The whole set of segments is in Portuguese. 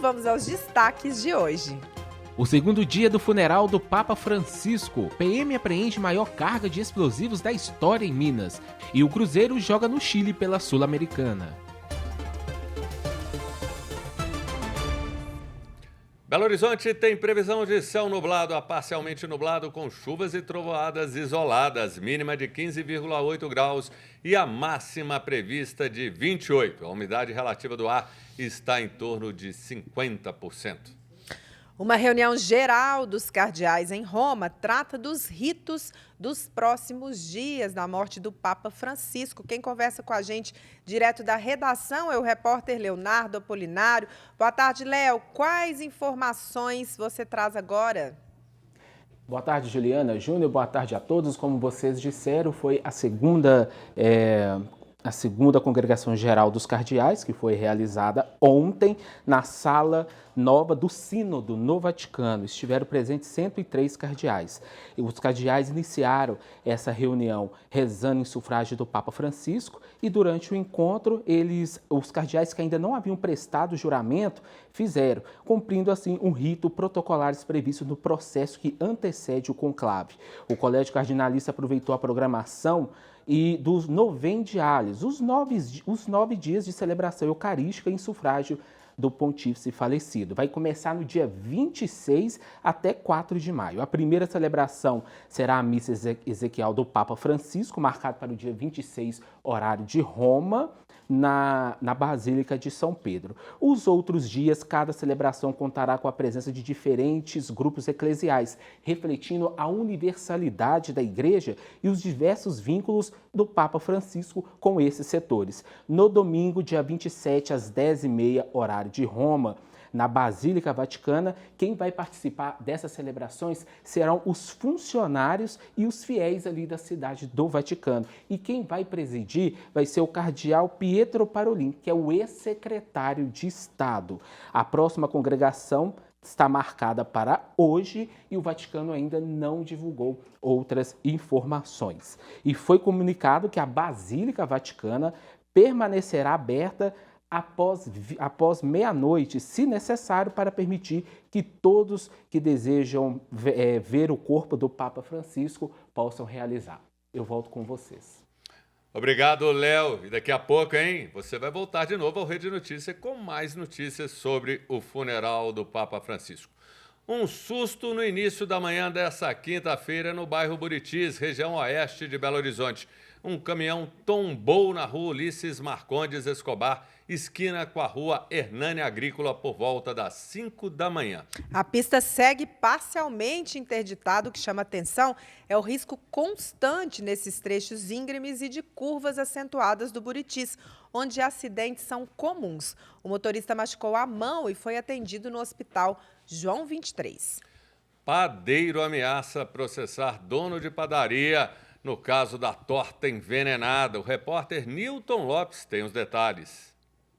vamos aos destaques de hoje. O segundo dia do funeral do Papa Francisco. PM apreende maior carga de explosivos da história em Minas. E o Cruzeiro joga no Chile pela Sul-Americana. Belo Horizonte tem previsão de céu nublado a parcialmente nublado com chuvas e trovoadas isoladas, mínima de 15,8 graus e a máxima prevista de 28. A umidade relativa do ar está em torno de 50%. Uma reunião geral dos cardeais em Roma trata dos ritos dos próximos dias da morte do Papa Francisco. Quem conversa com a gente direto da redação é o repórter Leonardo Apolinário. Boa tarde, Léo. Quais informações você traz agora? Boa tarde, Juliana. Júnior, boa tarde a todos. Como vocês disseram, foi a segunda Congregação Geral dos Cardeais, que foi realizada ontem na Sala Nova do Sínodo, no Vaticano. Estiveram presentes 103 cardeais. E os cardeais iniciaram essa reunião rezando em sufrágio do Papa Francisco e durante o encontro, os cardeais que ainda não haviam prestado juramento, fizeram, cumprindo assim um rito protocolar previsto no processo que antecede o conclave. O Colégio Cardinalista aproveitou a programação e dos novendiales, os 9 dias de celebração eucarística em sufrágio do pontífice falecido. Vai começar no dia 26 até 4 de maio. A primeira celebração será a missa Ezequiel do Papa Francisco, marcada para o dia 26, horário de Roma, na Basílica de São Pedro. Os outros dias, cada celebração contará com a presença de diferentes grupos eclesiais, refletindo a universalidade da Igreja e os diversos vínculos do Papa Francisco com esses setores. No domingo, dia 27, às 10h30, horário de Roma, na Basílica Vaticana, quem vai participar dessas celebrações serão os funcionários e os fiéis ali da cidade do Vaticano. E quem vai presidir vai ser o cardeal Pietro Parolin, que é o ex-secretário de Estado. A próxima congregação está marcada para hoje e o Vaticano ainda não divulgou outras informações. E foi comunicado que a Basílica Vaticana permanecerá aberta após meia-noite, se necessário, para permitir que todos que desejam ver o corpo do Papa Francisco possam realizar. Eu volto com vocês. Obrigado, Léo. E daqui a pouco, você vai voltar de novo ao Rede Notícia com mais notícias sobre o funeral do Papa Francisco. Um susto no início da manhã dessa quinta-feira no bairro Buritis, região oeste de Belo Horizonte. Um caminhão tombou na rua Ulisses Marcondes Escobar, esquina com a rua Hernani Agrícola, por volta das 5 da manhã. A pista segue parcialmente interditada. O que chama atenção é o risco constante nesses trechos íngremes e de curvas acentuadas do Buritis, onde acidentes são comuns. O motorista machucou a mão e foi atendido no hospital João 23. Padeiro ameaça processar dono de padaria no caso da torta envenenada. O repórter Nilton Lopes tem os detalhes.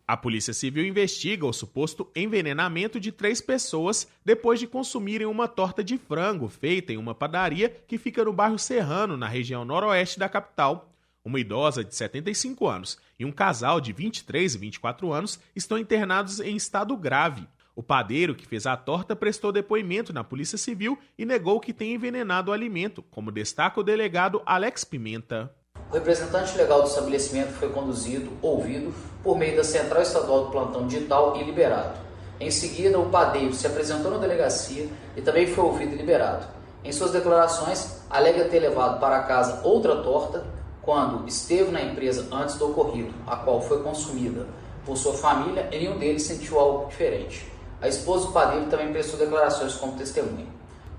A Polícia Civil investiga o suposto envenenamento de 3 pessoas depois de consumirem uma torta de frango feita em uma padaria que fica no bairro Serrano, na região noroeste da capital. Uma idosa de 75 anos e um casal de 23 e 24 anos estão internados em estado grave. O padeiro que fez a torta prestou depoimento na Polícia Civil e negou que tenha envenenado o alimento, como destaca o delegado Alex Pimenta. O representante legal do estabelecimento foi ouvido por meio da Central Estadual do Plantão Digital e liberado. Em seguida, o padeiro se apresentou na delegacia e também foi ouvido e liberado. Em suas declarações, alega ter levado para casa outra torta quando esteve na empresa antes do ocorrido, a qual foi consumida por sua família e nenhum deles sentiu algo diferente. A esposa do padeiro também prestou declarações como testemunha.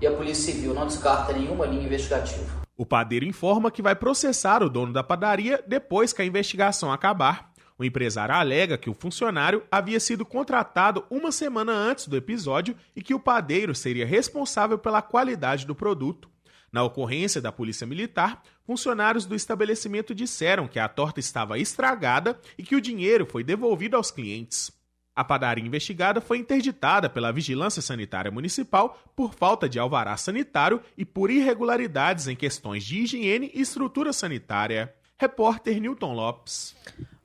E a Polícia Civil não descarta nenhuma linha investigativa. O padeiro informa que vai processar o dono da padaria depois que a investigação acabar. O empresário alega que o funcionário havia sido contratado uma semana antes do episódio e que o padeiro seria responsável pela qualidade do produto. Na ocorrência da Polícia Militar, funcionários do estabelecimento disseram que a torta estava estragada e que o dinheiro foi devolvido aos clientes. A padaria investigada foi interditada pela Vigilância Sanitária Municipal por falta de alvará sanitário e por irregularidades em questões de higiene e estrutura sanitária. Repórter Nilton Lopes.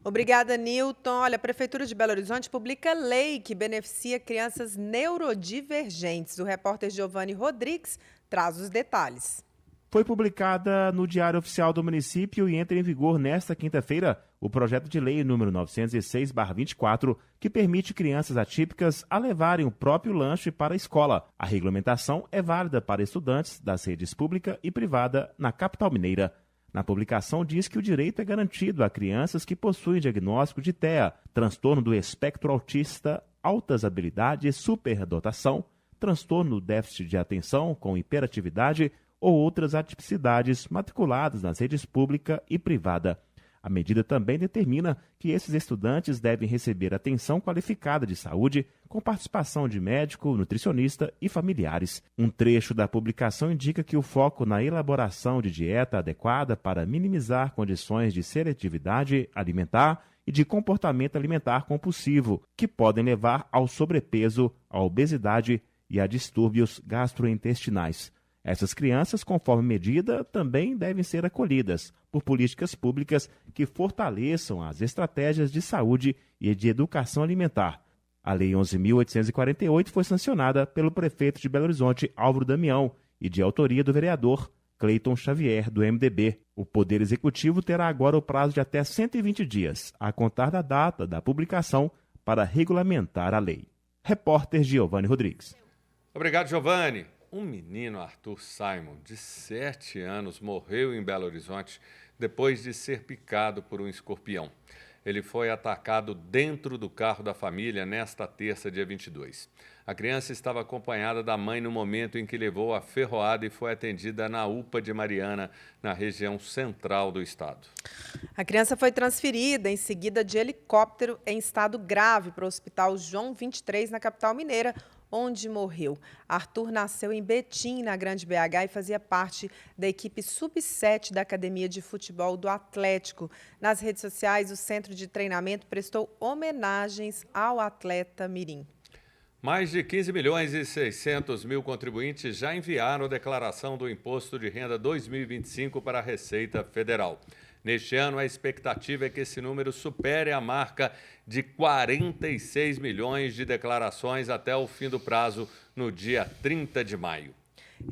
Obrigada, Nilton. Olha, a Prefeitura de Belo Horizonte publica lei que beneficia crianças neurodivergentes. O repórter Giovanni Rodrigues traz os detalhes. Foi publicada no Diário Oficial do Município e entra em vigor nesta quinta-feira o projeto de lei número 906/24, que permite crianças atípicas a levarem o próprio lanche para a escola. A regulamentação é válida para estudantes das redes pública e privada na capital mineira. Na publicação diz que o direito é garantido a crianças que possuem diagnóstico de TEA, transtorno do espectro autista, altas habilidades, superdotação, transtorno do déficit de atenção com hiperatividade ou outras atipicidades matriculadas nas redes pública e privada. A medida também determina que esses estudantes devem receber atenção qualificada de saúde com participação de médico, nutricionista e familiares. Um trecho da publicação indica que o foco na elaboração de dieta adequada para minimizar condições de seletividade alimentar e de comportamento alimentar compulsivo, que podem levar ao sobrepeso, à obesidade e a distúrbios gastrointestinais. Essas crianças, conforme medida, também devem ser acolhidas por políticas públicas que fortaleçam as estratégias de saúde e de educação alimentar. A Lei 11.848 foi sancionada pelo prefeito de Belo Horizonte, Álvaro Damião, e de autoria do vereador Cleiton Xavier, do MDB. O Poder Executivo terá agora o prazo de até 120 dias, a contar da data da publicação, para regulamentar a lei. Repórter Giovanni Rodrigues. Obrigado, Giovanni. Um menino, Arthur Simon, de 7 anos, morreu em Belo Horizonte depois de ser picado por um escorpião. Ele foi atacado dentro do carro da família nesta terça, dia 22. A criança estava acompanhada da mãe no momento em que levou a ferroada e foi atendida na UPA de Mariana, na região central do estado. A criança foi transferida em seguida de helicóptero em estado grave para o Hospital João 23, na capital mineira, onde morreu. Arthur nasceu em Betim, na Grande BH, e fazia parte da equipe sub-7 da Academia de Futebol do Atlético. Nas redes sociais, o centro de treinamento prestou homenagens ao atleta mirim. Mais de 15 milhões e 600 mil contribuintes já enviaram a declaração do Imposto de Renda 2025 para a Receita Federal. Neste ano, a expectativa é que esse número supere a marca de 46 milhões de declarações até o fim do prazo, no dia 30 de maio.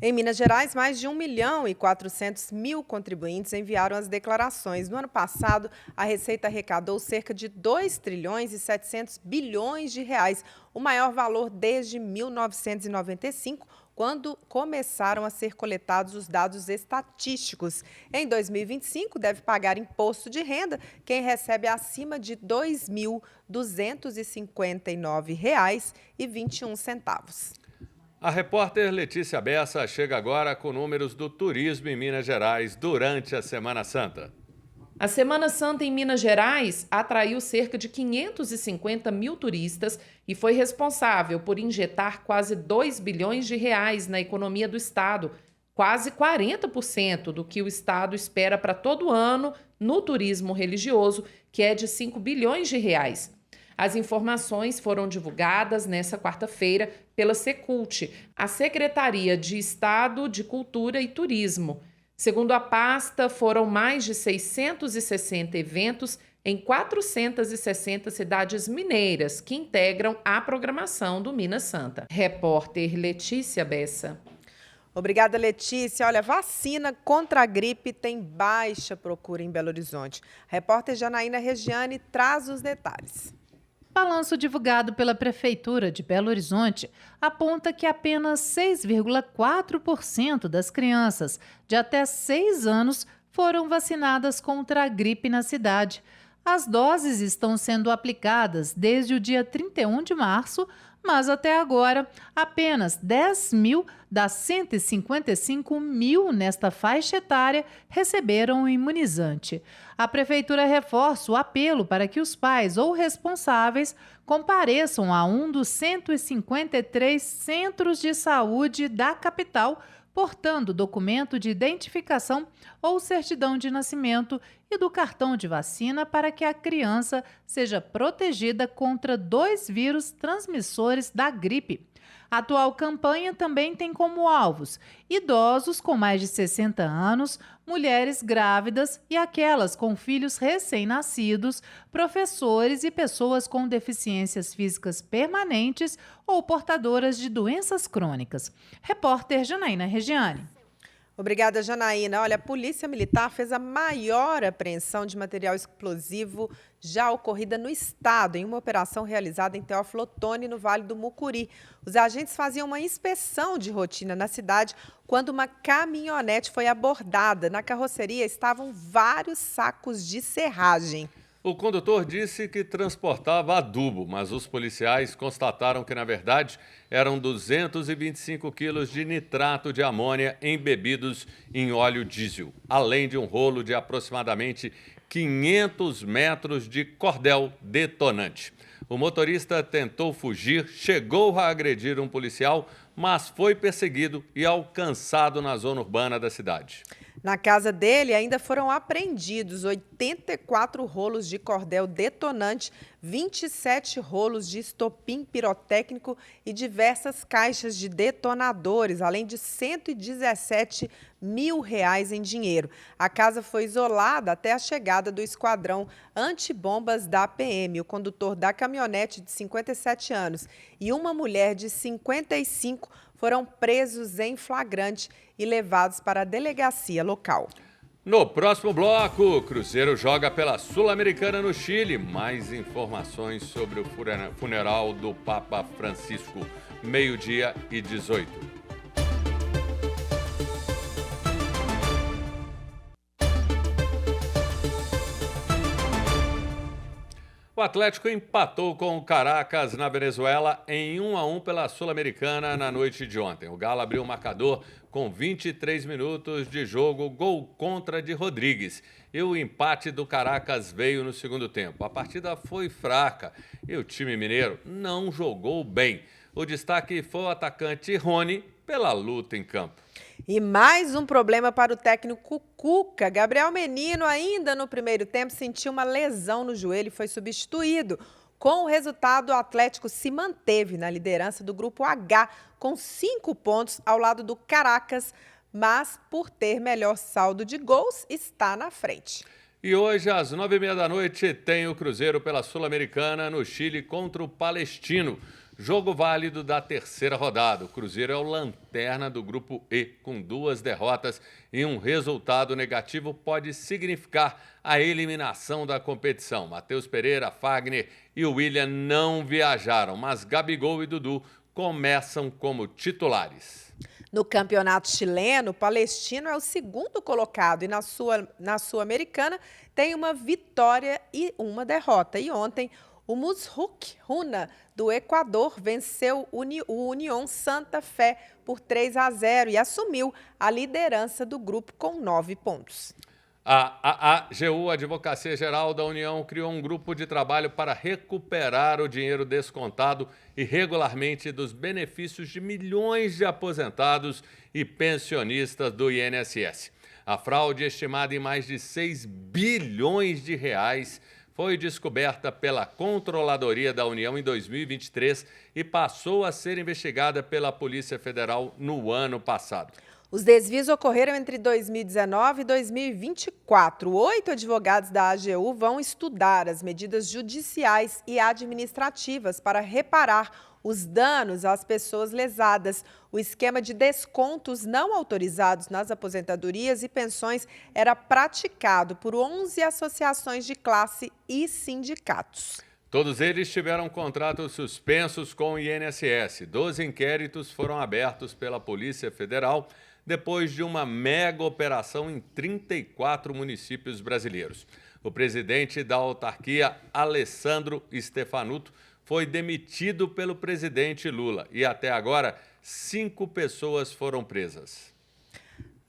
Em Minas Gerais, mais de 1.400.000 contribuintes enviaram as declarações. No ano passado, a Receita arrecadou cerca de 2 trilhões e 700 bilhões de reais, o maior valor desde 1995, quando começaram a ser coletados os dados estatísticos. Em 2025, deve pagar imposto de renda quem recebe acima de R$ 2.259,21. A repórter Letícia Bessa chega agora com números do turismo em Minas Gerais durante a Semana Santa. A Semana Santa em Minas Gerais atraiu cerca de 550 mil turistas e foi responsável por injetar quase 2 bilhões de reais na economia do estado, quase 40% do que o estado espera para todo ano no turismo religioso, que é de 5 bilhões de reais. As informações foram divulgadas nesta quarta-feira pela Secult, a Secretaria de Estado de Cultura e Turismo. Segundo a pasta, foram mais de 660 eventos em 460 cidades mineiras que integram a programação do Minas Santa. Repórter Letícia Bessa. Obrigada, Letícia. Olha, vacina contra a gripe tem baixa procura em Belo Horizonte. A repórter Janaína Regiane traz os detalhes. Balanço divulgado pela Prefeitura de Belo Horizonte aponta que apenas 6,4% das crianças de até 6 anos foram vacinadas contra a gripe na cidade. As doses estão sendo aplicadas desde o dia 31 de março, mas até agora apenas 10 mil das 155 mil nesta faixa etária receberam o imunizante. A Prefeitura reforça o apelo para que os pais ou responsáveis compareçam a um dos 153 centros de saúde da capital, portando documento de identificação ou certidão de nascimento e do cartão de vacina para que a criança seja protegida contra 2 vírus transmissores da gripe. A atual campanha também tem como alvos idosos com mais de 60 anos, mulheres grávidas e aquelas com filhos recém-nascidos, professores e pessoas com deficiências físicas permanentes ou portadoras de doenças crônicas. Repórter Janaína Regiane. Obrigada, Janaína. Olha, a Polícia Militar fez a maior apreensão de material explosivo já ocorrida no estado, em uma operação realizada em Teófilo Otoni, no Vale do Mucuri. Os agentes faziam uma inspeção de rotina na cidade quando uma caminhonete foi abordada. Na carroceria estavam vários sacos de serragem. O condutor disse que transportava adubo, mas os policiais constataram que, na verdade, eram 225 quilos de nitrato de amônia embebidos em óleo diesel, além de um rolo de aproximadamente 500 metros de cordel detonante. O motorista tentou fugir, chegou a agredir um policial, mas foi perseguido e alcançado na zona urbana da cidade. Na casa dele ainda foram apreendidos 84 rolos de cordel detonante, 27 rolos de estopim pirotécnico e diversas caixas de detonadores, além de R$117 mil em dinheiro. A casa foi isolada até a chegada do esquadrão antibombas da PM. O condutor da caminhonete, de 57 anos, e uma mulher de 55 foram presos em flagrante e levados para a delegacia local. No próximo bloco, o Cruzeiro joga pela Sul-Americana no Chile. Mais informações sobre o funeral do Papa Francisco, 12:18. O Atlético empatou com o Caracas na Venezuela em 1-1 pela Sul-Americana na noite de ontem. O Galo abriu o marcador com 23 minutos de jogo, gol contra de Rodrigues. E o empate do Caracas veio no segundo tempo. A partida foi fraca e o time mineiro não jogou bem. O destaque foi o atacante Rony pela luta em campo. E mais um problema para o técnico Cuca. Gabriel Menino, ainda no primeiro tempo, sentiu uma lesão no joelho e foi substituído. Com o resultado, o Atlético se manteve na liderança do Grupo H, com 5 pontos ao lado do Caracas, mas por ter melhor saldo de gols, está na frente. E hoje, às 9:30 da noite, tem o Cruzeiro pela Sul-Americana no Chile contra o Palestino. Jogo válido da terceira rodada. O Cruzeiro é o lanterna do Grupo E, com 2 derrotas e um resultado negativo pode significar a eliminação da competição. Matheus Pereira, Fagner e William não viajaram, mas Gabigol e Dudu começam como titulares. No campeonato chileno, o Palestino é o segundo colocado e na Sul-Americana tem uma vitória e uma derrota. E ontem, o Mushuc Runa, do Equador, venceu o União Santa Fé por 3-0 e assumiu a liderança do grupo com 9 pontos. A AGU, Advocacia Geral da União, criou um grupo de trabalho para recuperar o dinheiro descontado irregularmente dos benefícios de milhões de aposentados e pensionistas do INSS. A fraude, estimada em mais de 6 bilhões de reais, foi descoberta pela Controladoria da União em 2023 e passou a ser investigada pela Polícia Federal no ano passado. Os desvios ocorreram entre 2019 e 2024. 8 advogados da AGU vão estudar as medidas judiciais e administrativas para reparar os danos às pessoas lesadas. O esquema de descontos não autorizados nas aposentadorias e pensões era praticado por 11 associações de classe e sindicatos. Todos eles tiveram contratos suspensos com o INSS. 12 inquéritos foram abertos pela Polícia Federal depois de uma mega operação em 34 municípios brasileiros. O presidente da autarquia, Alessandro Stefanuto, foi demitido pelo presidente Lula e até agora 5 pessoas foram presas.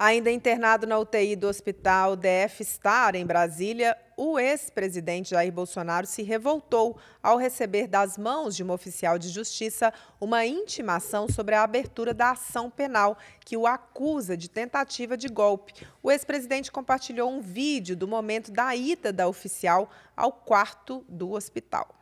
Ainda internado na UTI do Hospital DF Star, em Brasília, o ex-presidente Jair Bolsonaro se revoltou ao receber das mãos de uma oficial de justiça uma intimação sobre a abertura da ação penal que o acusa de tentativa de golpe. O ex-presidente compartilhou um vídeo do momento da ida da oficial ao quarto do hospital.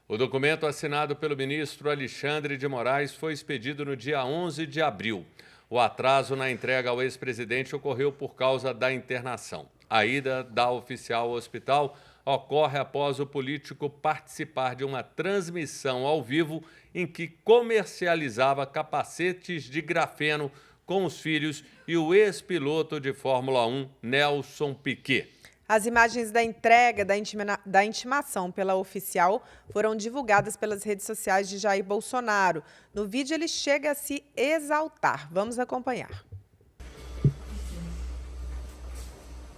O documento assinado pelo ministro Alexandre de Moraes foi expedido no dia 11 de abril. O atraso na entrega ao ex-presidente ocorreu por causa da internação. A ida da oficial ao hospital ocorre após o político participar de uma transmissão ao vivo em que comercializava capacetes de grafeno com os filhos e o ex-piloto de Fórmula 1, Nelson Piquet. As imagens da entrega da intimação pela oficial foram divulgadas pelas redes sociais de Jair Bolsonaro. No vídeo, ele chega a se exaltar. Vamos acompanhar.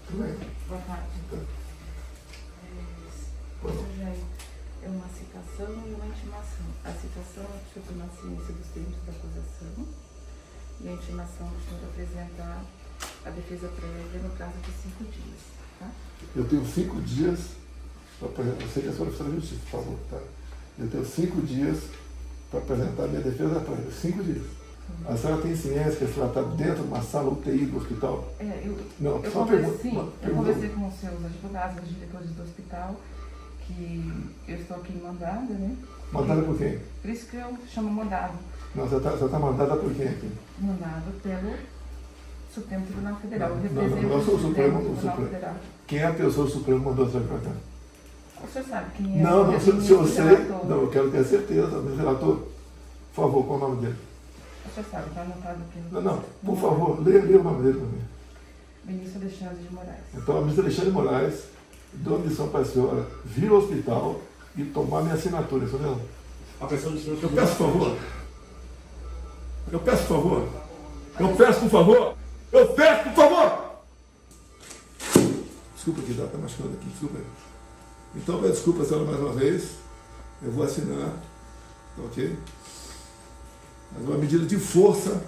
Boa tarde. Jair, é uma citação e uma intimação. A citação é que o senhor tomar ciência dos termos da acusação e a intimação é que o senhor apresentar a defesa prévia no prazo de 5 dias. Eu tenho 5 dias para apresentar. Eu sei que a senhora precisa de justiça, por favor, tá? Eu tenho 5 dias para apresentar a minha defesa prévia. 5 dias. A senhora tem ciência que a senhora está dentro de uma sala UTI do hospital? Eu conversei com os seus advogados, os diretores do hospital, que eu estou aqui mandada, né? Mandada por quem? Por isso que eu chamo mandado. Não, você está mandada por quem aqui? Mandado pelo Supremo Tribunal Federal. Não, sou o Supremo Federal. Quem é a pessoa do Supremo que mandou a senhora para cá? O senhor sabe quem é? Não, se eu sei, não, eu quero ter certeza. O relator, por favor, qual é o nome dele? O senhor sabe, está anotado aqui. Não, por favor, leia o nome dele para mim. Ministro Alexandre de Moraes. Então, o ministro Alexandre de Moraes deu a missão para a senhora vir ao hospital e tomar minha assinatura, isso mesmo? A pressão do senhor... Eu peço, por favor. Eu peço, por favor. Eu peço, por favor. Eu peço, por favor! Desculpa que está machucando aqui, desculpa aí. Então, desculpa a senhora mais uma vez. Eu vou assinar, ok? Mas uma medida de força.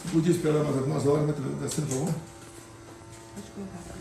Você podia esperar mais algumas horas, mas assina, por favor? Pode colocar.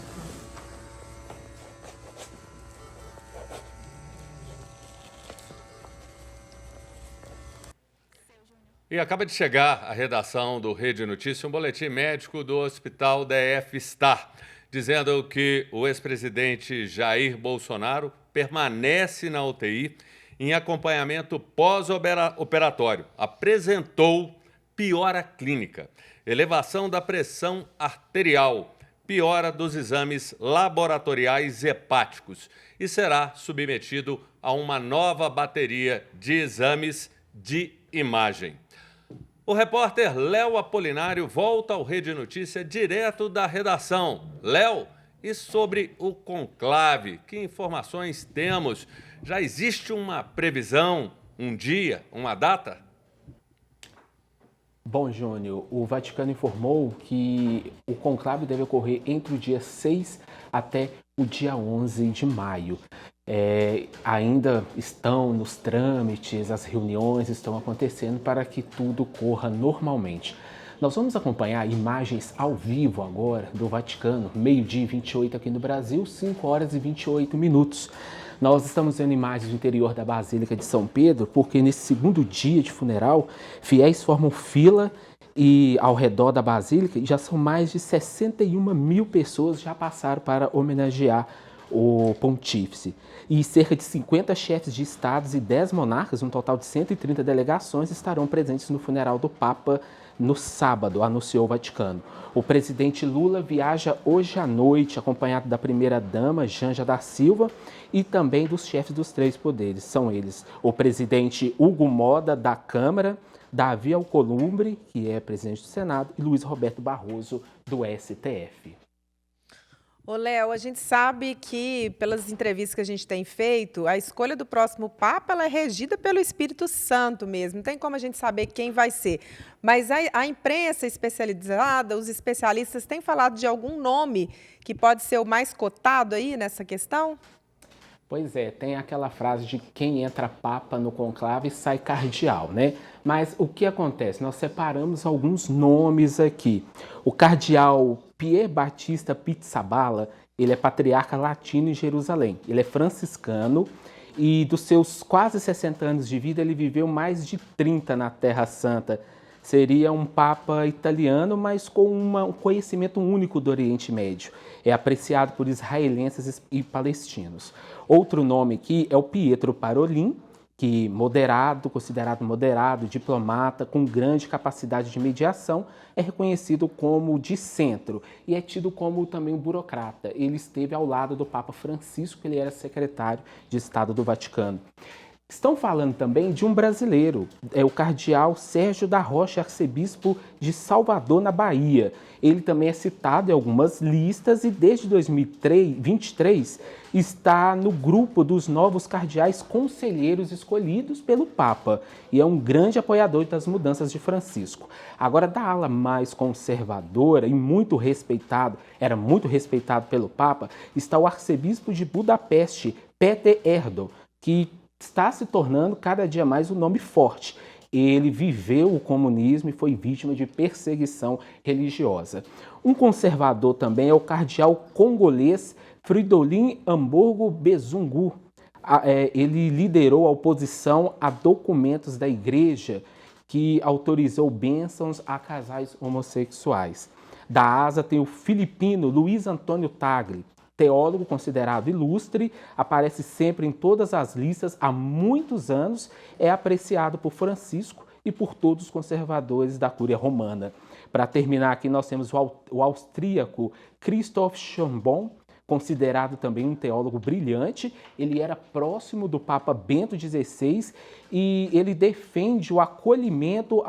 E acaba de chegar à redação do Rede Notícia um boletim médico do Hospital DF Star, dizendo que o ex-presidente Jair Bolsonaro permanece na UTI em acompanhamento pós-operatório. Apresentou piora clínica, elevação da pressão arterial, piora dos exames laboratoriais hepáticos e será submetido a uma nova bateria de exames de imagem. O repórter Léo Apolinário volta ao Rede Notícia direto da redação. Léo, e sobre o conclave, que informações temos? Já existe uma previsão, um dia, uma data? Bom, Júnior, o Vaticano informou que o conclave deve ocorrer entre o dia 6 até o dia 11 de maio. Ainda estão nos trâmites, as reuniões estão acontecendo para que tudo corra normalmente. Nós vamos acompanhar imagens ao vivo agora do Vaticano, 12h28 aqui no Brasil, 5h28. Nós estamos vendo imagens do interior da Basílica de São Pedro, porque nesse segundo dia de funeral, fiéis formam fila e ao redor da Basílica já são mais de 61 mil pessoas já passaram para homenagear o pontífice. E cerca de 50 chefes de estados e 10 monarcas, um total de 130 delegações, estarão presentes no funeral do Papa no sábado, anunciou o Vaticano. O presidente Lula viaja hoje à noite, acompanhado da primeira-dama, Janja da Silva, e também dos chefes dos 3 poderes. São eles o presidente Hugo Moda, da Câmara, Davi Alcolumbre, que é presidente do Senado, e Luiz Roberto Barroso, do STF. Ô, Léo, a gente sabe que, pelas entrevistas que a gente tem feito, a escolha do próximo Papa ela é regida pelo Espírito Santo mesmo. Não tem como a gente saber quem vai ser. Mas a imprensa especializada, os especialistas, têm falado de algum nome que pode ser o mais cotado aí nessa questão? Pois é, tem aquela frase de quem entra papa no conclave sai cardeal, né? Mas o que acontece? Nós separamos alguns nomes aqui. O cardeal Pier Batista Pizzaballa, ele é patriarca latino em Jerusalém. Ele é franciscano e dos seus quase 60 anos de vida, ele viveu mais de 30 na Terra Santa. Seria um papa italiano, mas com um conhecimento único do Oriente Médio. É apreciado por israelenses e palestinos. Outro nome aqui é o Pietro Parolin, que considerado moderado, diplomata, com grande capacidade de mediação, é reconhecido como de centro e é tido como também um burocrata. Ele esteve ao lado do Papa Francisco, ele era secretário de Estado do Vaticano. Estão falando também de um brasileiro, é o cardeal Sérgio da Rocha, arcebispo de Salvador, na Bahia. Ele também é citado em algumas listas e desde 2023 está no grupo dos novos cardeais conselheiros escolhidos pelo Papa e é um grande apoiador das mudanças de Francisco. Agora, da ala mais conservadora e era muito respeitado pelo Papa, está o arcebispo de Budapeste, Péter Erdő, que está se tornando cada dia mais um nome forte. Ele viveu o comunismo e foi vítima de perseguição religiosa. Um conservador também é o cardeal congolês Fridolin Amborgo Bezungu. Ele liderou a oposição a documentos da igreja que autorizou bênçãos a casais homossexuais. Da ASA tem o filipino Luiz Antônio Tagle, teólogo considerado ilustre, aparece sempre em todas as listas há muitos anos, é apreciado por Francisco e por todos os conservadores da Cúria Romana. Para terminar aqui, nós temos o austríaco Christoph Schambon, considerado também um teólogo brilhante. Ele era próximo do Papa Bento XVI e ele defende o acolhimento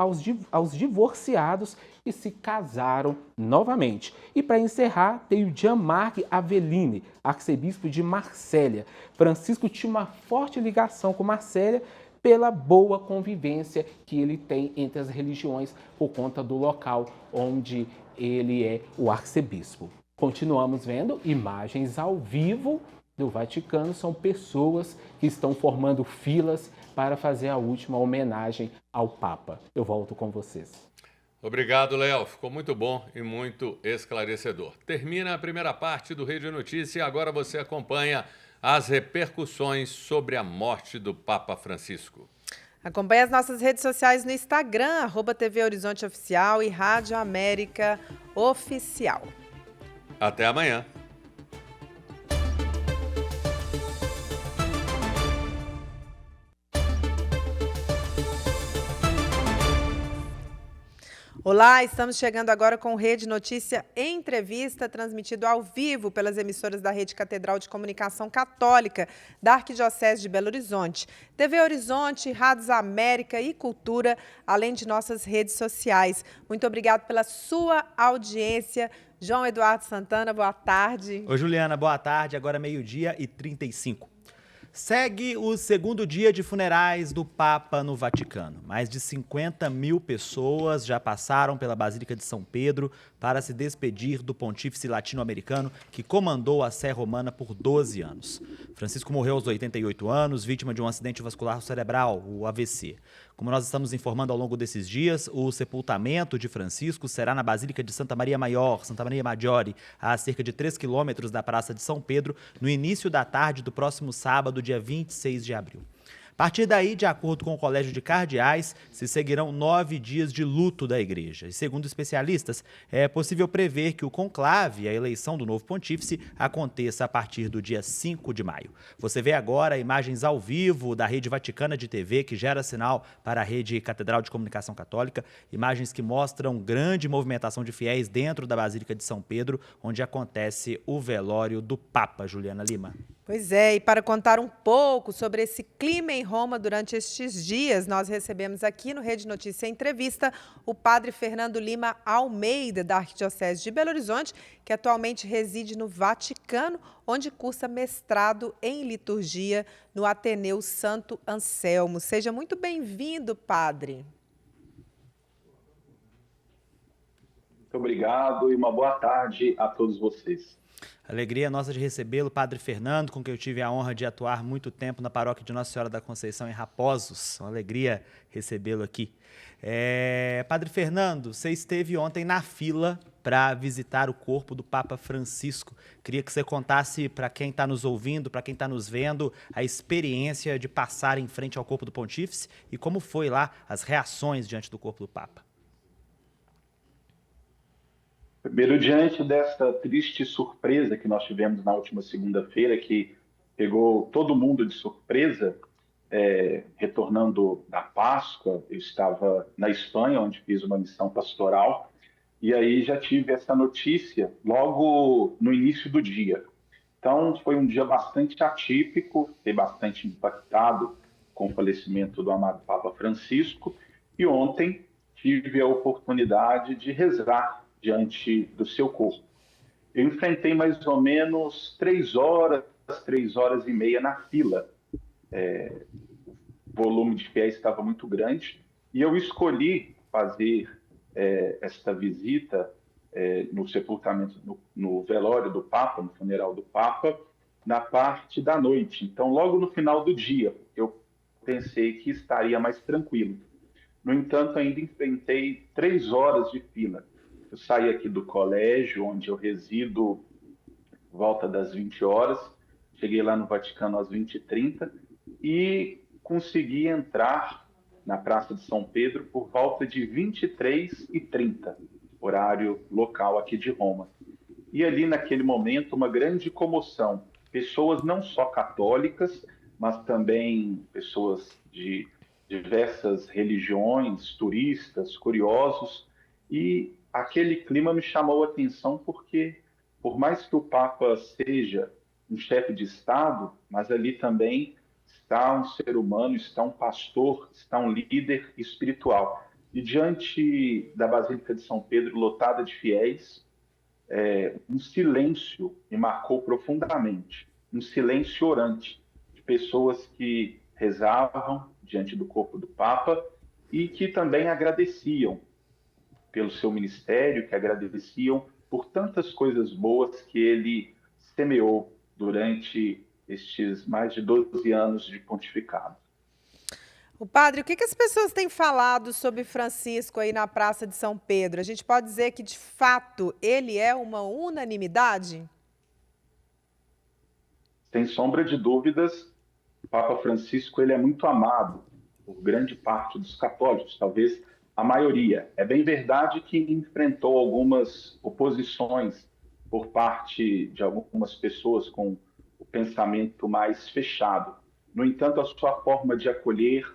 aos divorciados que se casaram novamente. E para encerrar, tem o Jean-Marc Aveline, arcebispo de Marsella. Francisco tinha uma forte ligação com Marsella pela boa convivência que ele tem entre as religiões por conta do local onde ele é o arcebispo. Continuamos vendo imagens ao vivo do Vaticano, são pessoas que estão formando filas para fazer a última homenagem ao Papa. Eu volto com vocês. Obrigado, Léo. Ficou muito bom e muito esclarecedor. Termina a primeira parte do Rede Notícia e agora você acompanha as repercussões sobre a morte do Papa Francisco. Acompanhe as nossas redes sociais no Instagram, @TV Horizonte Oficial e Rádio América Oficial. Até amanhã. Olá, estamos chegando agora com Rede Notícia Entrevista, transmitido ao vivo pelas emissoras da Rede Catedral de Comunicação Católica da Arquidiocese de Belo Horizonte, TV Horizonte, Rádios América e Cultura, além de nossas redes sociais. Muito obrigado pela sua audiência. João Eduardo Santana, boa tarde. Oi, Juliana, boa tarde. Agora 12:35. Segue o segundo dia de funerais do Papa no Vaticano. Mais de 50 mil pessoas já passaram pela Basílica de São Pedro para se despedir do pontífice latino-americano que comandou a Sé Romana por 12 anos. Francisco morreu aos 88 anos, vítima de um acidente vascular cerebral, o AVC. Como nós estamos informando ao longo desses dias, o sepultamento de Francisco será na Basílica de Santa Maria Maggiore, a cerca de 3 quilômetros da Praça de São Pedro, no início da tarde do próximo sábado, dia 26 de abril. A partir daí, de acordo com o Colégio de Cardeais, se seguirão 9 dias de luto da Igreja. E segundo especialistas, é possível prever que o conclave, a eleição do novo pontífice, aconteça a partir do dia 5 de maio. Você vê agora imagens ao vivo da Rede Vaticana de TV, que gera sinal para a Rede Catedral de Comunicação Católica, imagens que mostram grande movimentação de fiéis dentro da Basílica de São Pedro, onde acontece o velório do Papa, Juliana Lima. Pois é, e para contar um pouco sobre esse clima em Roma durante estes dias, nós recebemos aqui no Rede Notícia Entrevista o padre Fernando Lima Almeida, da Arquidiocese de Belo Horizonte, que atualmente reside no Vaticano, onde cursa mestrado em liturgia no Ateneu Santo Anselmo. Seja muito bem-vindo, padre. Muito obrigado e uma boa tarde a todos vocês. Alegria nossa de recebê-lo, Padre Fernando, com quem eu tive a honra de atuar muito tempo na paróquia de Nossa Senhora da Conceição, em Raposos. Uma alegria recebê-lo aqui. Padre Fernando, você esteve ontem na fila para visitar o corpo do Papa Francisco. Queria que você contasse para quem está nos ouvindo, para quem está nos vendo, a experiência de passar em frente ao corpo do Pontífice e como foi lá as reações diante do corpo do Papa. Primeiro, diante dessa triste surpresa que nós tivemos na última segunda-feira, que pegou todo mundo de surpresa, retornando da Páscoa, eu estava na Espanha, onde fiz uma missão pastoral, e aí já tive essa notícia logo no início do dia. Então, foi um dia bastante atípico, fiquei bastante impactado com o falecimento do amado Papa Francisco, e ontem tive a oportunidade de rezar diante do seu corpo. Eu enfrentei mais ou menos 3 horas e meia na fila. O volume de fiéis estava muito grande e eu escolhi fazer esta visita no sepultamento, no velório do Papa, no funeral do Papa, na parte da noite. Então, logo no final do dia, eu pensei que estaria mais tranquilo. No entanto, ainda enfrentei 3 horas de fila. Eu saí aqui do colégio, onde eu resido, volta das 20 horas, cheguei lá no Vaticano às 20h30 e consegui entrar na Praça de São Pedro por volta de 23h30, horário local aqui de Roma. E ali, naquele momento, uma grande comoção. Pessoas não só católicas, mas também pessoas de diversas religiões, turistas, curiosos, e aquele clima me chamou a atenção porque, por mais que o Papa seja um chefe de Estado, mas ali também está um ser humano, está um pastor, está um líder espiritual. E diante da Basílica de São Pedro, lotada de fiéis, um silêncio me marcou profundamente, um silêncio orante, de pessoas que rezavam diante do corpo do Papa e que também agradeciam pelo seu ministério, que agradeciam por tantas coisas boas que ele semeou durante estes mais de 12 anos de pontificado. O padre, o que as pessoas têm falado sobre Francisco aí na Praça de São Pedro? A gente pode dizer que, de fato, ele é uma unanimidade? Sem sombra de dúvidas, o Papa Francisco ele é muito amado por grande parte dos católicos, talvez a maioria. É bem verdade que enfrentou algumas oposições por parte de algumas pessoas com o pensamento mais fechado. No entanto, a sua forma de acolher,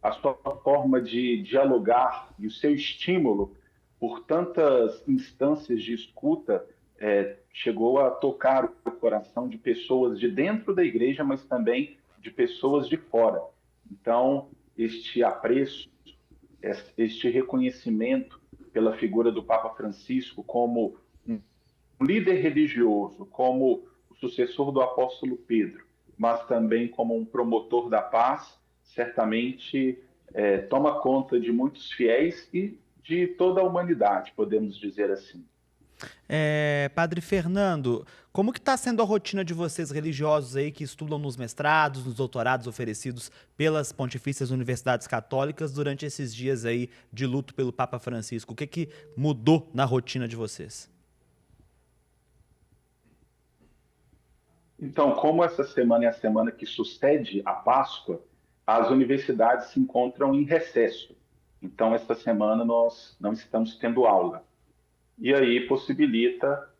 a sua forma de dialogar e o seu estímulo por tantas instâncias de escuta chegou a tocar o coração de pessoas de dentro da igreja, mas também de pessoas de fora. Então, este apreço, este reconhecimento pela figura do Papa Francisco como um líder religioso, como o sucessor do apóstolo Pedro, mas também como um promotor da paz, certamente toma conta de muitos fiéis e de toda a humanidade, podemos dizer assim. Padre Fernando, como que está sendo a rotina de vocês religiosos aí que estudam nos mestrados, nos doutorados oferecidos pelas Pontifícias Universidades Católicas durante esses dias aí de luto pelo Papa Francisco? O que mudou na rotina de vocês? Então, como essa semana é a semana que sucede a Páscoa, as universidades se encontram em recesso. Então, essa semana nós não estamos tendo aula. E aí possibilita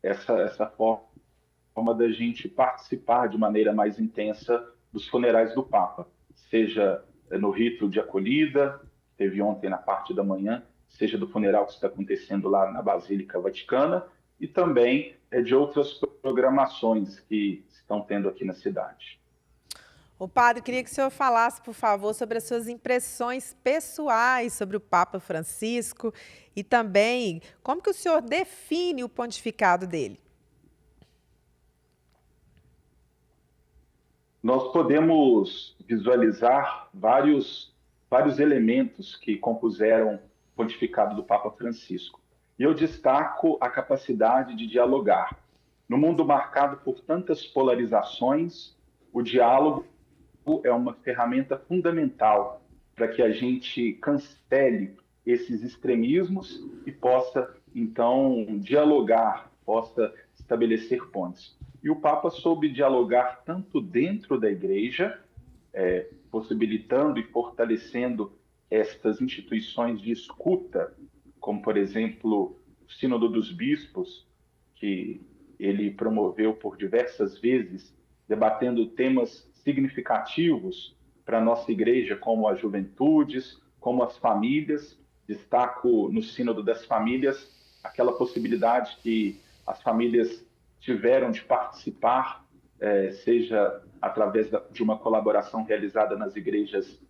essa forma da gente participar de maneira mais intensa dos funerais do Papa, seja no rito de acolhida, teve ontem na parte da manhã, seja do funeral que está acontecendo lá na Basílica Vaticana, e também de outras programações que estão tendo aqui na cidade. O padre, queria que o senhor falasse, por favor, sobre as suas impressões pessoais sobre o Papa Francisco e também como que o senhor define o pontificado dele. Nós podemos visualizar vários elementos que compuseram o pontificado do Papa Francisco. E eu destaco a capacidade de dialogar. No mundo marcado por tantas polarizações, o diálogo é uma ferramenta fundamental para que a gente cancele esses extremismos e possa, então, dialogar, possa estabelecer pontes. E o Papa soube dialogar tanto dentro da Igreja, possibilitando e fortalecendo estas instituições de escuta, como, por exemplo, o Sínodo dos Bispos, que ele promoveu por diversas vezes, debatendo temas significativos para a nossa Igreja, como as juventudes, como as famílias. Destaco no Sínodo das Famílias aquela possibilidade que as famílias tiveram de participar, seja através de uma colaboração realizada nas igrejas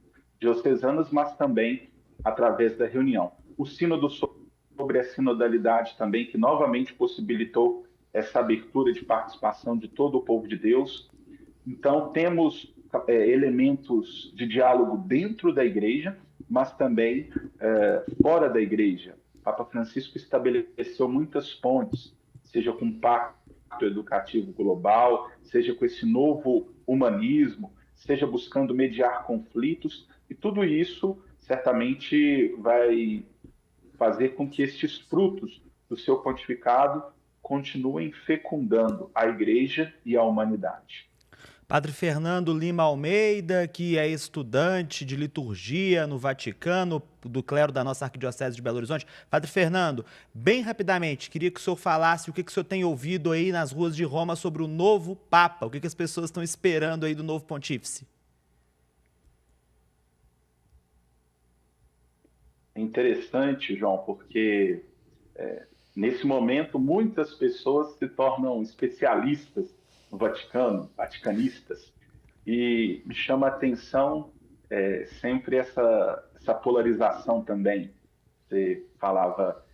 diocesanas, mas também através da reunião. O Sínodo sobre a sinodalidade também, que novamente possibilitou essa abertura de participação de todo o povo de Deus. Então, temos elementos de diálogo dentro da igreja, mas também fora da igreja. O Papa Francisco estabeleceu muitas pontes, seja com o Pacto Educativo Global, seja com esse novo humanismo, seja buscando mediar conflitos, e tudo isso certamente vai fazer com que estes frutos do seu pontificado continuem fecundando a igreja e a humanidade. Padre Fernando Lima Almeida, que é estudante de liturgia no Vaticano, do clero da nossa Arquidiocese de Belo Horizonte. Padre Fernando, bem rapidamente, queria que o senhor falasse o que o senhor tem ouvido aí nas ruas de Roma sobre o novo Papa, o que as pessoas estão esperando aí do novo pontífice. É interessante, João, porque nesse momento muitas pessoas se tornam especialistas no Vaticano, vaticanistas, e me chama a atenção sempre essa polarização também. Você falava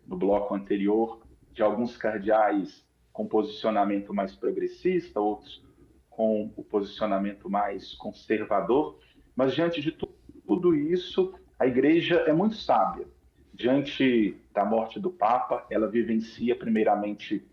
no bloco anterior de alguns cardeais com posicionamento mais progressista, outros com o posicionamento mais conservador, mas diante de tudo isso, a Igreja é muito sábia. Diante da morte do Papa, ela vivencia primeiramente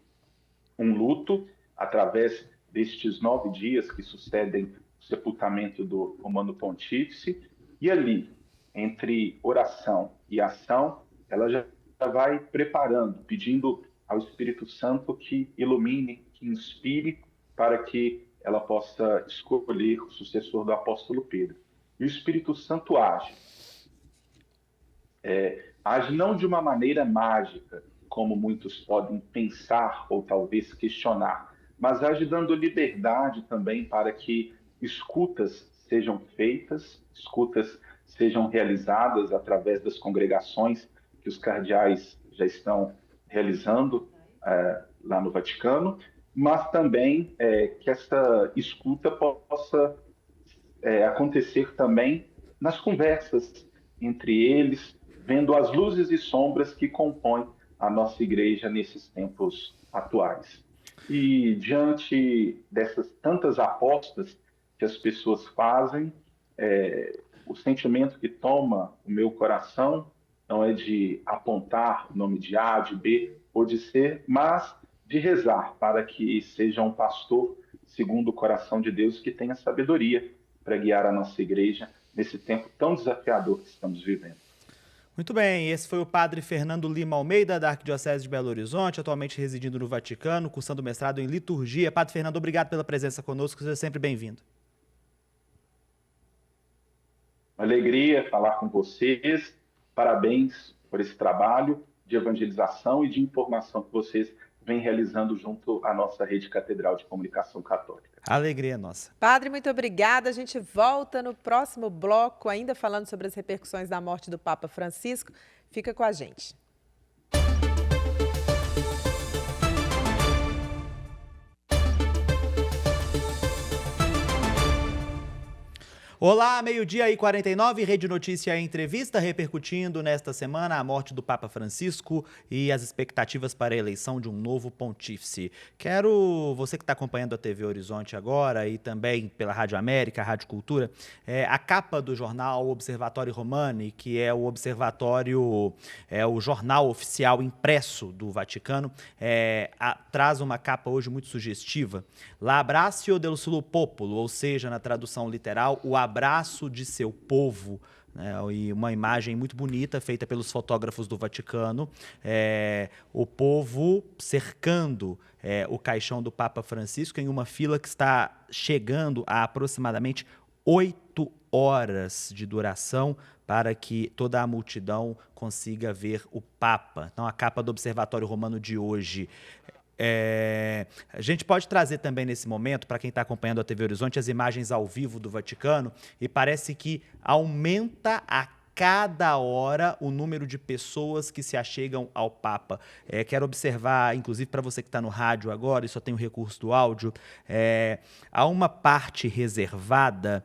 um luto, através destes 9 dias que sucedem o sepultamento do Romano Pontífice, e ali, entre oração e ação, ela já vai preparando, pedindo ao Espírito Santo que ilumine, que inspire, para que ela possa escolher o sucessor do apóstolo Pedro. E o Espírito Santo age. Age não de uma maneira mágica, como muitos podem pensar ou talvez questionar, mas age dando liberdade também para que escutas sejam feitas, escutas sejam realizadas através das congregações que os cardeais já estão realizando lá no Vaticano, mas também que essa escuta possa acontecer também nas conversas entre eles, vendo as luzes e sombras que compõem a nossa igreja nesses tempos atuais. E diante dessas tantas apostas que as pessoas fazem, o sentimento que toma o meu coração não é de apontar o nome de A, de B ou de C, mas de rezar para que seja um pastor segundo o coração de Deus, que tenha sabedoria para guiar a nossa igreja nesse tempo tão desafiador que estamos vivendo. Muito bem, esse foi o padre Fernando Lima Almeida, da Arquidiocese de Belo Horizonte, atualmente residindo no Vaticano, cursando mestrado em liturgia. Padre Fernando, obrigado pela presença conosco, seja sempre bem-vindo. Uma alegria falar com vocês, parabéns por esse trabalho de evangelização e de informação que vocês vêm realizando junto à nossa rede catedral de comunicação católica. A alegria é nossa. Padre, muito obrigada. A gente volta no próximo bloco, ainda falando sobre as repercussões da morte do Papa Francisco. Fica com a gente. Olá, meio-dia e 49, Rede Notícia Entrevista, repercutindo nesta semana a morte do Papa Francisco e as expectativas para a eleição de um novo pontífice. Quero, você que está acompanhando a TV Horizonte agora e também pela Rádio América, Rádio Cultura, a capa do jornal Observatório Romani, que é o observatório, o jornal oficial impresso do Vaticano, traz uma capa hoje muito sugestiva. L'abbraccio del suo popolo, ou seja, na tradução literal, o abraço de seu povo, né? E uma imagem muito bonita feita pelos fotógrafos do Vaticano, o povo cercando o caixão do Papa Francisco em uma fila que está chegando a aproximadamente 8 horas de duração para que toda a multidão consiga ver o Papa. Então, a capa do Observatório Romano de hoje. A gente pode trazer também nesse momento, para quem está acompanhando a TV Horizonte, as imagens ao vivo do Vaticano, e parece que aumenta a cada hora o número de pessoas que se achegam ao Papa. Quero observar, inclusive para você que está no rádio agora e só tem o recurso do áudio, há uma parte reservada,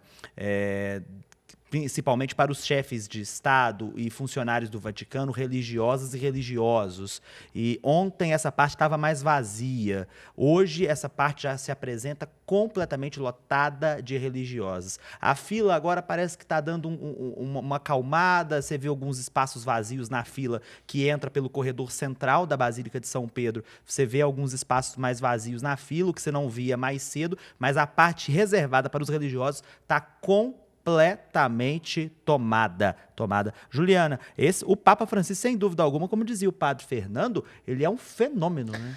principalmente para os chefes de Estado e funcionários do Vaticano, religiosas e religiosos. E ontem essa parte estava mais vazia. Hoje essa parte já se apresenta completamente lotada de religiosos. A fila agora parece que está dando uma acalmada, você vê alguns espaços vazios na fila que entra pelo corredor central da Basílica de São Pedro. Você vê alguns espaços mais vazios na fila, o que você não via mais cedo, mas a parte reservada para os religiosos está completamente tomada. Juliana, o Papa Francisco, sem dúvida alguma, como dizia o padre Fernando, ele é um fenômeno, né?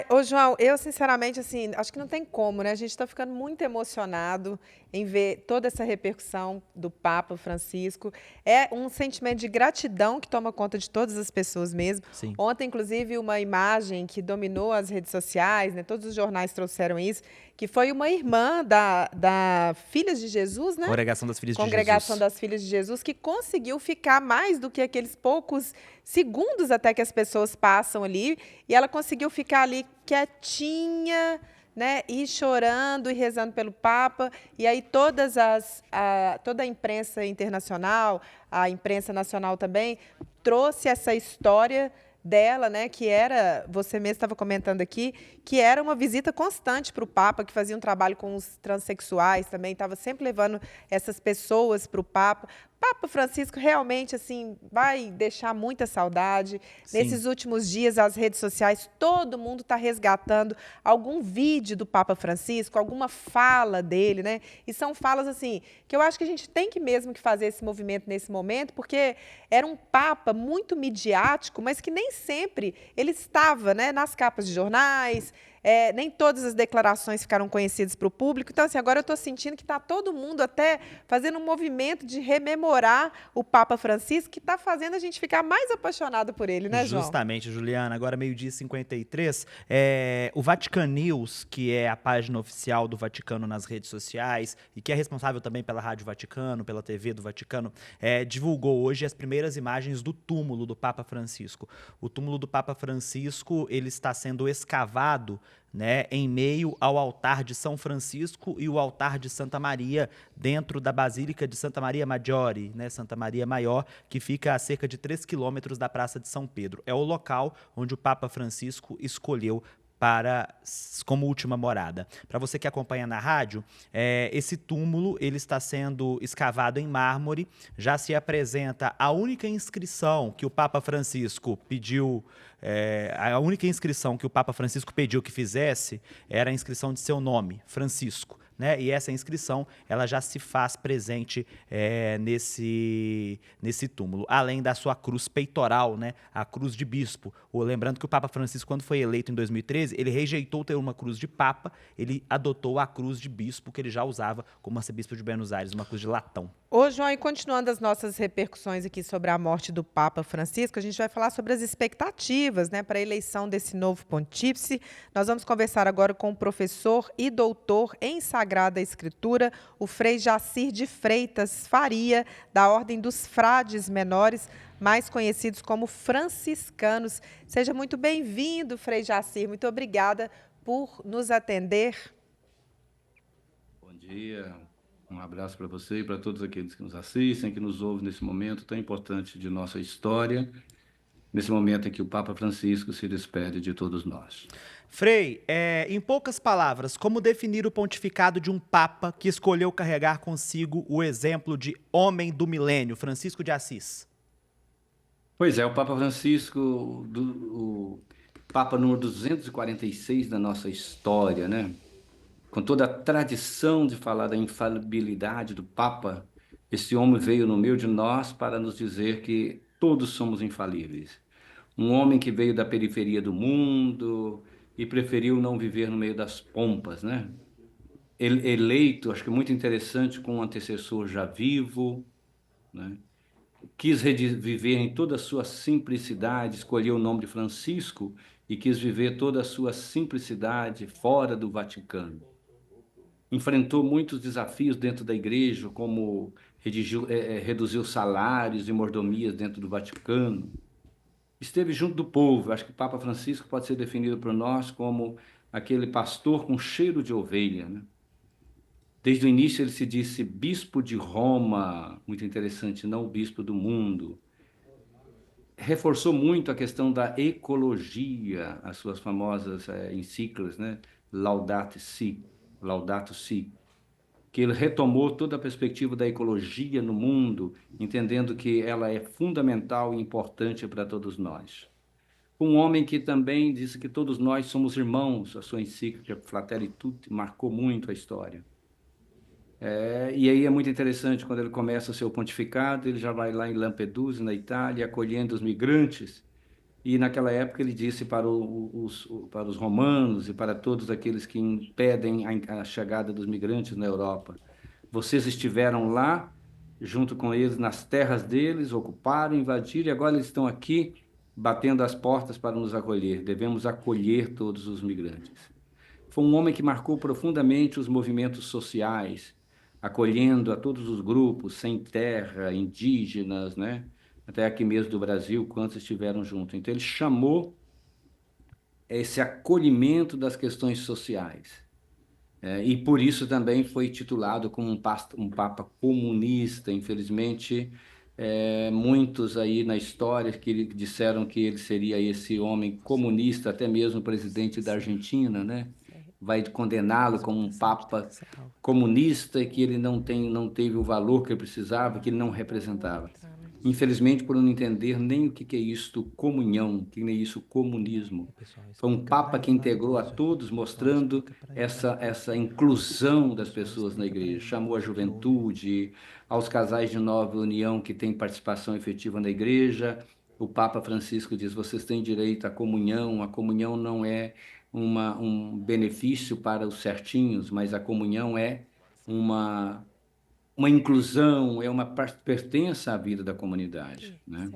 Ô João, eu sinceramente, assim, acho que não tem como, né? A gente está ficando muito emocionado em ver toda essa repercussão do Papa Francisco. É um sentimento de gratidão que toma conta de todas as pessoas mesmo. Sim. Ontem, inclusive, uma imagem que dominou as redes sociais, né? Todos os jornais trouxeram isso, que foi uma irmã da Filhas de Jesus, né? Congregação das Filhas de Jesus. Congregação das Filhas de Jesus, que conseguiu ficar mais do que aqueles poucos segundos até que as pessoas passam ali, e ela conseguiu ficar ali quietinha, né, e chorando e rezando pelo Papa. E aí toda a imprensa internacional, a imprensa nacional também, trouxe essa história dela, né, que era, você mesmo estava comentando aqui, que era uma visita constante para o Papa, que fazia um trabalho com os transexuais também, estava sempre levando essas pessoas para o Papa. Papa Francisco realmente, assim, vai deixar muita saudade. Sim. Nesses últimos dias, as redes sociais, todo mundo está resgatando algum vídeo do Papa Francisco, alguma fala dele, né? E são falas, assim, que eu acho que a gente tem que mesmo que fazer esse movimento nesse momento, porque era um Papa muito midiático, mas que nem sempre ele estava, né, nas capas de jornais. Nem todas as declarações ficaram conhecidas para o público. Então, assim, agora eu estou sentindo que está todo mundo até fazendo um movimento de rememorar o Papa Francisco, que está fazendo a gente ficar mais apaixonado por ele, né, João? Justamente, Juliana. Agora, meio-dia e 53, o Vatican News, que é a página oficial do Vaticano nas redes sociais e que é responsável também pela Rádio Vaticano, pela TV do Vaticano, divulgou hoje as primeiras imagens do túmulo do Papa Francisco. O túmulo do Papa Francisco, ele está sendo escavado, né, em meio ao altar de São Francisco e o altar de Santa Maria, dentro da Basílica de Santa Maria Maggiore, né, Santa Maria Maior, que fica a cerca de 3 quilômetros da Praça de São Pedro. É o local onde o Papa Francisco escolheu como última morada. Para você que acompanha na rádio, esse túmulo ele está sendo escavado em mármore, já se apresenta a única inscrição que o Papa Francisco pediu, que fizesse era a inscrição de seu nome, Francisco. Né? E essa inscrição ela já se faz presente nesse túmulo, além da sua cruz peitoral, né? A cruz de bispo. Lembrando que o Papa Francisco, quando foi eleito em 2013, ele rejeitou ter uma cruz de papa, ele adotou a cruz de bispo que ele já usava como arcebispo de Buenos Aires, uma cruz de latão. Ô, João, e continuando as nossas repercussões aqui sobre a morte do Papa Francisco, a gente vai falar sobre as expectativas, né, para a eleição desse novo pontífice. Nós vamos conversar agora com o professor e doutor em Sagrada Escritura, o Frei Jacir de Freitas Faria, da Ordem dos Frades Menores, mais conhecidos como franciscanos. Seja muito bem-vindo, Frei Jacir. Muito obrigada por nos atender. Bom dia. Um abraço para você e para todos aqueles que nos assistem, que nos ouvem nesse momento tão importante de nossa história, nesse momento em que o Papa Francisco se despede de todos nós. Frei, em poucas palavras, como definir o pontificado de um Papa que escolheu carregar consigo o exemplo de homem do milênio, Francisco de Assis? Pois é, o Papa Francisco, o Papa número 246 da nossa história, né? Com toda a tradição de falar da infalibilidade do Papa, esse homem veio no meio de nós para nos dizer que todos somos infalíveis. Um homem que veio da periferia do mundo e preferiu não viver no meio das pompas, né? Eleito, acho que muito interessante, com um antecessor já vivo, né? Quis viver em toda a sua simplicidade, escolheu o nome de Francisco e quis viver toda a sua simplicidade fora do Vaticano. Enfrentou muitos desafios dentro da igreja, como reduzir os salários e mordomias dentro do Vaticano. Esteve junto do povo. Acho que o Papa Francisco pode ser definido por nós como aquele pastor com cheiro de ovelha, né? Desde o início ele se disse bispo de Roma, muito interessante, não o bispo do mundo. Reforçou muito a questão da ecologia, as suas famosas encíclicas, né? Laudato Si, que ele retomou toda a perspectiva da ecologia no mundo, entendendo que ela é fundamental e importante para todos nós. Um homem que também disse que todos nós somos irmãos, a sua encíclica Fratelli Tutti marcou muito a história. E aí é muito interessante, quando ele começa o seu pontificado, ele já vai lá em Lampedusa, na Itália, acolhendo os migrantes, e naquela época ele disse para os romanos e para todos aqueles que impedem a chegada dos migrantes na Europa: vocês estiveram lá, junto com eles, nas terras deles, ocuparam, invadiram, e agora eles estão aqui batendo as portas para nos acolher. Devemos acolher todos os migrantes. Foi um homem que marcou profundamente os movimentos sociais, acolhendo a todos os grupos, sem terra, indígenas, né? Até aqui mesmo do Brasil, quantos estiveram juntos. Então ele chamou esse acolhimento das questões sociais. E por isso também foi titulado como um Papa comunista. Infelizmente, muitos aí na história que disseram que ele seria esse homem comunista, até mesmo o presidente da Argentina, né? Vai condená-lo como um Papa comunista, e que ele não teve o valor que ele precisava, que ele não representava. Infelizmente, por não entender nem o que é isto comunhão, que nem isso comunismo. Foi um Papa que integrou a todos, mostrando essa inclusão das pessoas na igreja. Chamou a juventude, aos casais de nova união que têm participação efetiva na igreja. O Papa Francisco diz: vocês têm direito à comunhão. A comunhão não é um benefício para os certinhos, mas a comunhão é uma inclusão, é uma pertença à vida da comunidade, né?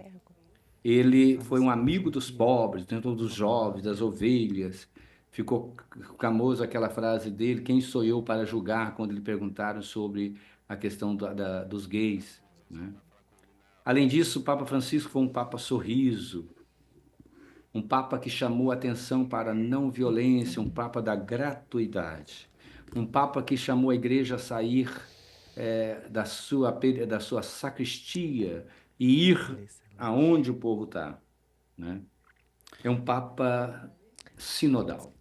Ele foi um amigo dos pobres, dos jovens, das ovelhas. Ficou famoso aquela frase dele: quem sou eu para julgar, quando lhe perguntaram sobre a questão dos gays, né? Além disso, o Papa Francisco foi um Papa sorriso, um Papa que chamou a atenção para a não violência, um Papa da gratuidade, um Papa que chamou a igreja a sair da sua sacristia e ir aonde o povo está, né? É um Papa sinodal.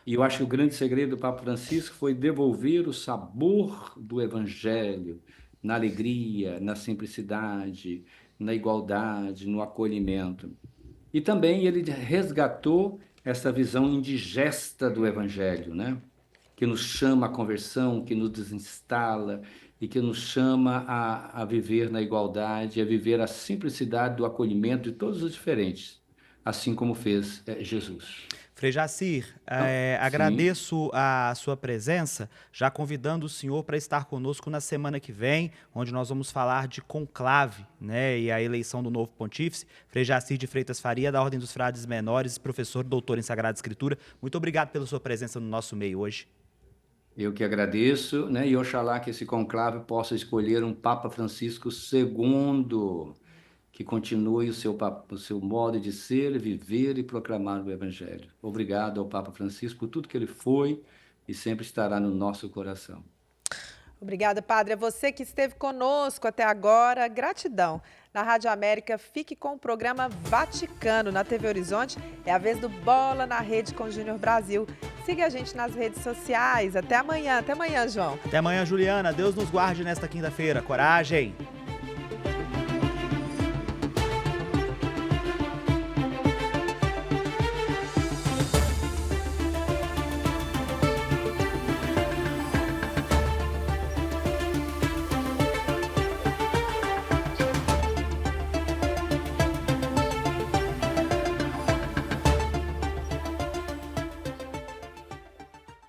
E eu acho que o grande segredo do Papa Francisco foi devolver o sabor do Evangelho na alegria, na simplicidade, na igualdade, no acolhimento. E também ele resgatou essa visão indigesta do Evangelho, né? Que nos chama à conversão, que nos desinstala e que nos chama a viver na igualdade, a viver a simplicidade do acolhimento de todos os diferentes, assim como fez Jesus. Frei Jacir, agradeço a sua presença, já convidando o senhor para estar conosco na semana que vem, onde nós vamos falar de conclave, né, e a eleição do novo pontífice. Frei Jacir de Freitas Faria, da Ordem dos Frades Menores, professor, doutor em Sagrada Escritura. Muito obrigado pela sua presença no nosso meio hoje. Eu que agradeço, né, e oxalá que esse conclave possa escolher um Papa Francisco II, que continue o seu modo de ser, viver e proclamar o Evangelho. Obrigado ao Papa Francisco por tudo que ele foi e sempre estará no nosso coração. Obrigada, Padre. É você que esteve conosco até agora. Gratidão. Na Rádio América, fique com o programa Vaticano. Na TV Horizonte, é a vez do Bola na Rede com Júnior Brasil. Siga a gente nas redes sociais. Até amanhã. Até amanhã, João. Até amanhã, Juliana. Deus nos guarde nesta quinta-feira. Coragem!